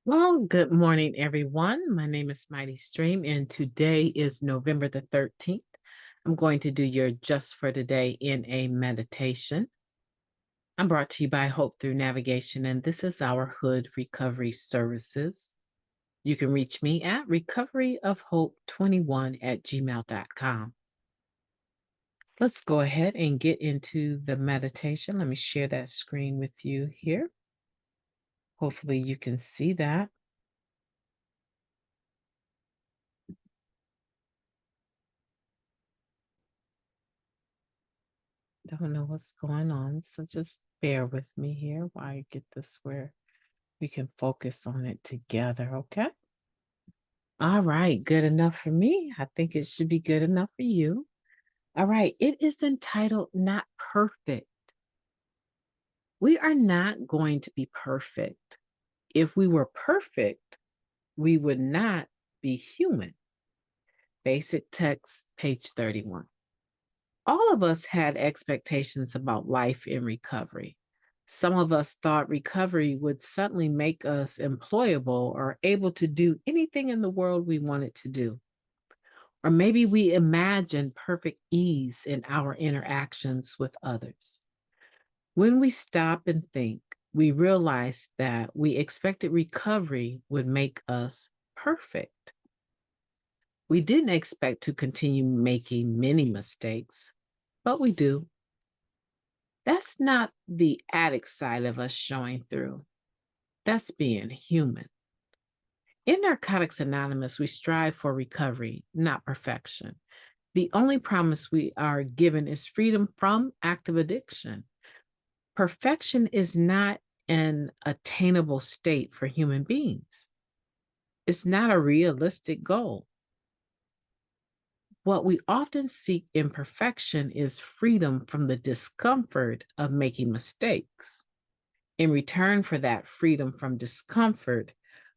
Well, good morning, everyone. My name is MightyStream, and today is November the 13th. I'm going to do your Just for Today in a meditation. I'm brought to you by Hope Through Navigation, and this is our H.O.D Recovery Services. You can reach me at recoveryofhope21@gmail.com. Let's go ahead and get into the meditation. Let me share that screen with you here. Hopefully, you can see that. Don't know what's going on, so just bear with me here while I get this where we can focus on it together, okay? All right, good enough for me. I think it should be good enough for you. All right, it is entitled Not Perfect. We are not going to be perfect. If we were perfect, we would not be human. Basic text, page 31. All of us had expectations about life in recovery. Some of us thought recovery would suddenly make us employable or able to do anything in the world we wanted to do. Or maybe we imagined perfect ease in our interactions with others. When we stop and think, we realize that we expected recovery would make us perfect. We didn't expect to continue making many mistakes, but we do. That's not the addict side of us showing through. That's being human. In Narcotics Anonymous, we strive for recovery, not perfection. The only promise we are given is freedom from active addiction. Perfection is not an attainable state for human beings. It's not a realistic goal. What we often seek in perfection is freedom from the discomfort of making mistakes. In return for that freedom from discomfort,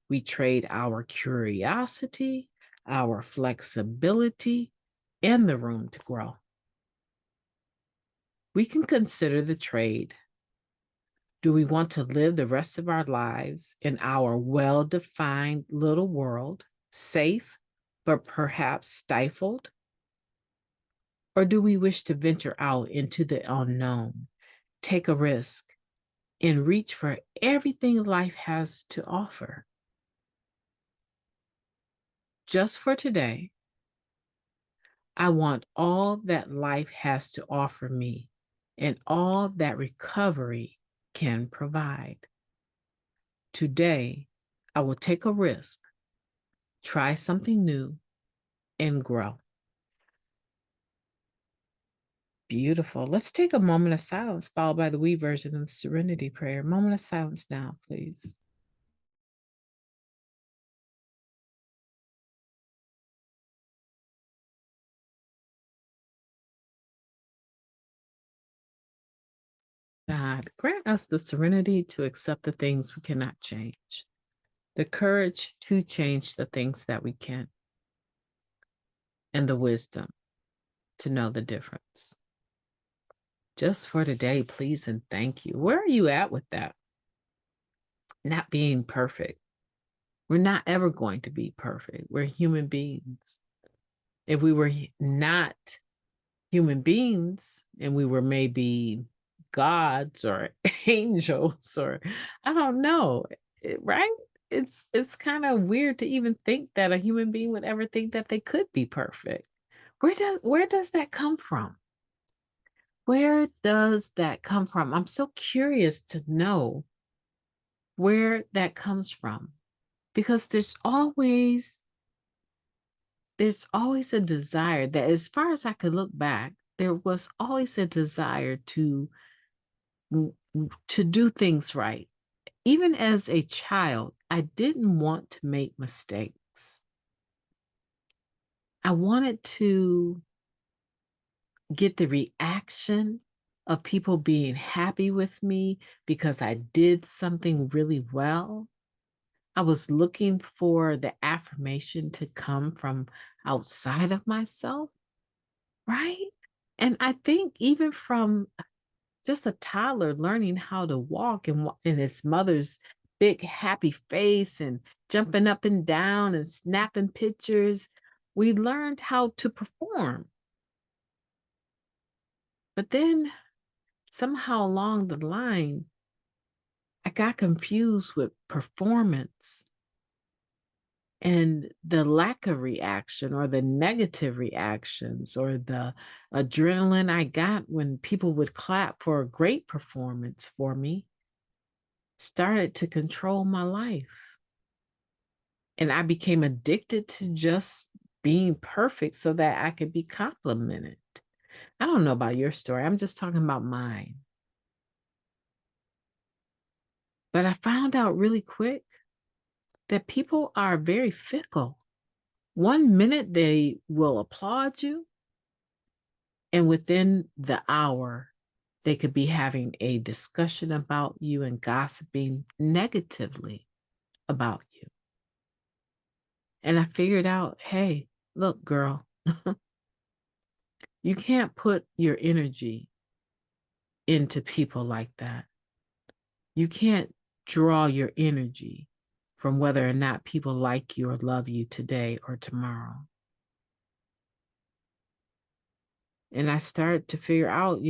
we trade our curiosity, our flexibility, and the room to grow. We can consider the trade. Do we want to live the rest of our lives in our well-defined little world, safe, but perhaps stifled? Or do we wish to venture out into the unknown, take a risk, and reach for everything life has to offer? Just for today, I want all that life has to offer me and all that recovery can provide. Today, I will take a risk, try something new, and grow. Beautiful. Let's take a moment of silence, followed by the we version of the Serenity Prayer. Moment of silence now, please. God, grant us the serenity to accept the things we cannot change, the courage to change the things that we can, and the wisdom to know the difference. Just for today, please and thank you. Where are you at with that? Not being perfect. We're not ever going to be perfect. We're human beings. If we were not human beings and we were maybe gods or angels or I don't know, right? It's kind of weird to even think that a human being would ever think that they could be perfect. Where does that come from? Where does that come from? I'm so curious to know where that comes from because there's always a desire that, as far as I could look back, there was always a desire to do things right. Even as a child, I didn't want to make mistakes. I wanted to get the reaction of people being happy with me because I did something really well. I was looking for the affirmation to come from outside of myself, right? And I think even from just a toddler learning how to walk and in his mother's big happy face and jumping up and down and snapping pictures. We learned how to perform. But then somehow along the line, I got confused with performance and the lack of reaction or the negative reactions or the adrenaline I got when people would clap for a great performance for me started to control my life. And I became addicted to just being perfect so that I could be complimented. I don't know about your story. I'm just talking about mine. But I found out really quick that people are very fickle. One minute they will applaud you, and within the hour, they could be having a discussion about you and gossiping negatively about you. And I figured out, hey, look, girl, you can't put your energy into people like that. You can't draw your energy from whether or not people like you or love you today or tomorrow. And I started to figure out,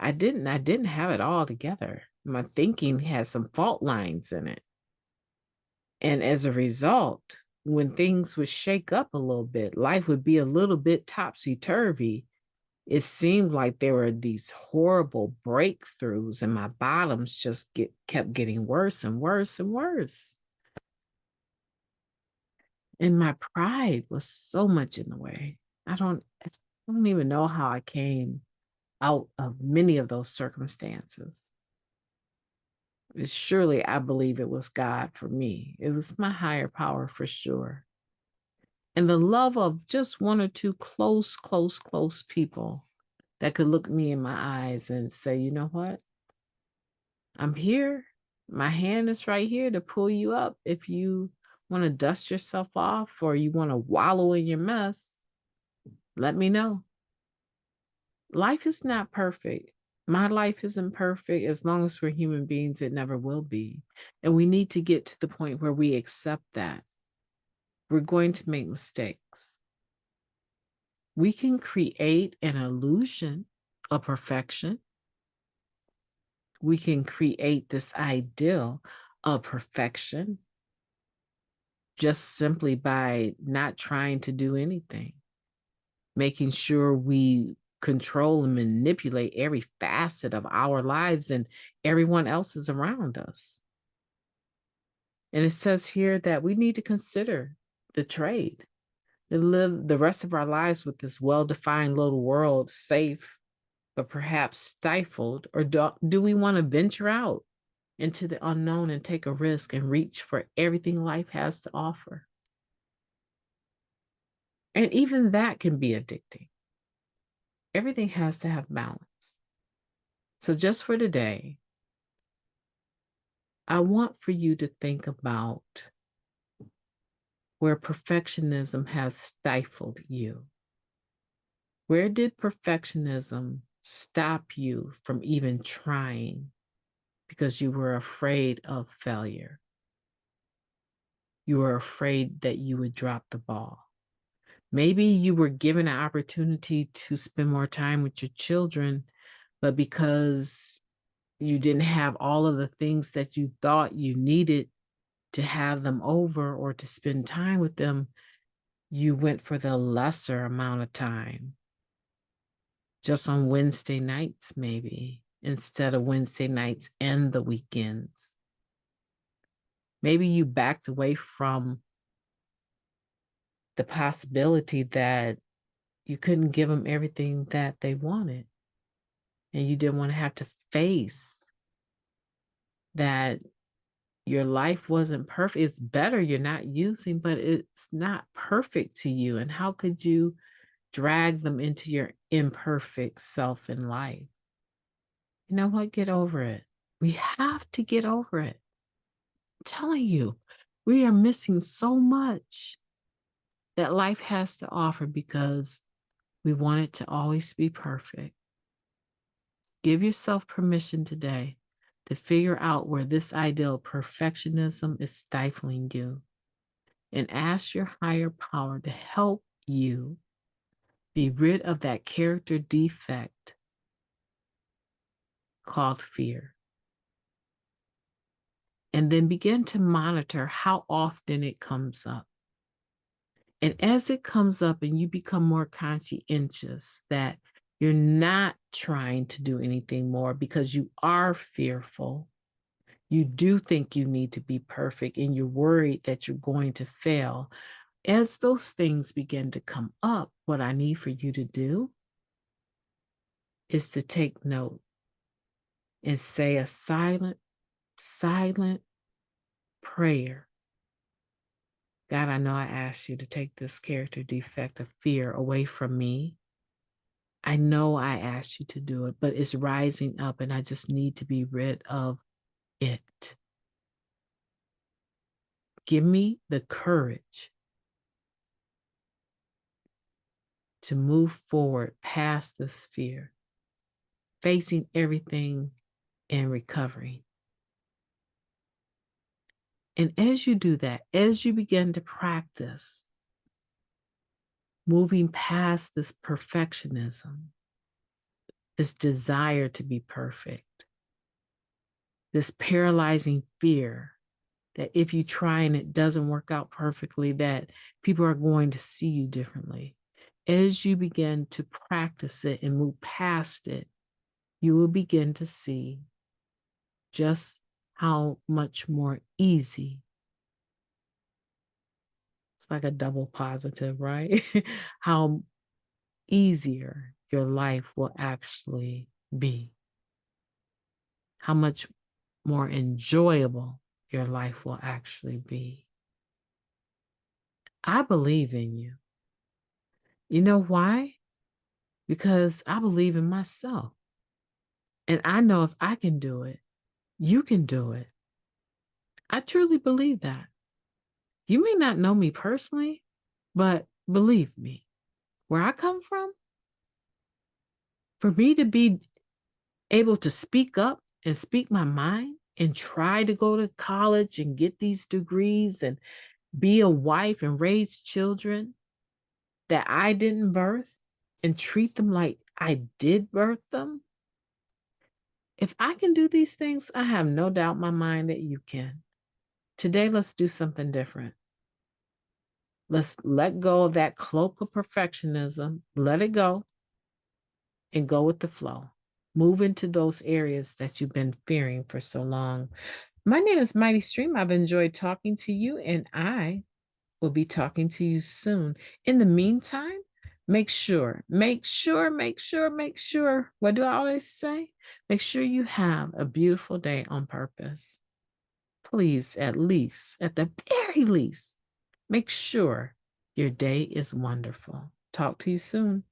I didn't have it all together. My thinking had some fault lines in it. And as a result, when things would shake up a little bit, life would be a little bit topsy-turvy. It seemed like there were these horrible breakthroughs and my bottoms just kept getting worse and worse and worse. And my pride was so much in the way. I don't even know how I came out of many of those circumstances. Surely I believe it was God for me. It was my higher power for sure. And the love of just one or two close people that could look me in my eyes and say, you know what? I'm here. My hand is right here to pull you up if you want to dust yourself off or you want to wallow in your mess. Let me know. Life is not perfect. My life isn't perfect. As long as we're human beings, it never will be. And we need to get to the point where we accept that. We're going to make mistakes. We can create an illusion of perfection. We can create this ideal of perfection just simply by not trying to do anything, making sure we control and manipulate every facet of our lives and everyone else's around us. And it says here that we need to consider the trade and live the rest of our lives with this well-defined little world, safe, but perhaps stifled. Or do we want to venture out into the unknown and take a risk and reach for everything life has to offer? And even that can be addicting. Everything has to have balance. So just for today, I want for you to think about where perfectionism has stifled you. Where did perfectionism stop you from even trying because you were afraid of failure? You were afraid that you would drop the ball. Maybe you were given an opportunity to spend more time with your children, but because you didn't have all of the things that you thought you needed to have them over or to spend time with them, you went for the lesser amount of time. Just on Wednesday nights, maybe, instead of Wednesday nights and the weekends. Maybe you backed away from the possibility that you couldn't give them everything that they wanted. And you didn't want to have to face that your life wasn't perfect. It's better you're not using, but it's not perfect to you. And how could you drag them into your imperfect self in life? You know what? Get over it. We have to get over it. I'm telling you, we are missing so much that life has to offer because we want it to always be perfect. Give yourself permission today to figure out where this ideal of perfectionism is stifling you and ask your higher power to help you be rid of that character defect called fear. And then begin to monitor how often it comes up. And as it comes up and you become more conscientious that you're not trying to do anything more because you are fearful, you do think you need to be perfect and you're worried that you're going to fail. As those things begin to come up, what I need for you to do is to take note and say a silent prayer. God, I know I asked you to take this character defect of fear away from me. I know I asked you to do it, but it's rising up and I just need to be rid of it. Give me the courage to move forward past this fear, facing everything and recovering. And as you do that, as you begin to practice moving past this perfectionism, this desire to be perfect, this paralyzing fear that if you try and it doesn't work out perfectly, that people are going to see you differently. As you begin to practice it and move past it, you will begin to see just how much more easy. It's like a double positive, right? How easier your life will actually be. How much more enjoyable your life will actually be. I believe in you. You know why? Because I believe in myself. And I know if I can do it, you can do it. I truly believe that. You may not know me personally, but believe me, where I come from, for me to be able to speak up and speak my mind and try to go to college and get these degrees and be a wife and raise children that I didn't birth and treat them like I did birth them. If I can do these things, I have no doubt in my mind that you can. Today, let's do something different. Let's let go of that cloak of perfectionism, let it go, and go with the flow. Move into those areas that you've been fearing for so long. My name is MightyStream. I've enjoyed talking to you, and I will be talking to you soon. In the meantime, make sure, what do I always say? Make sure you have a beautiful day on purpose. Please, at the very least, make sure your day is wonderful. Talk to you soon.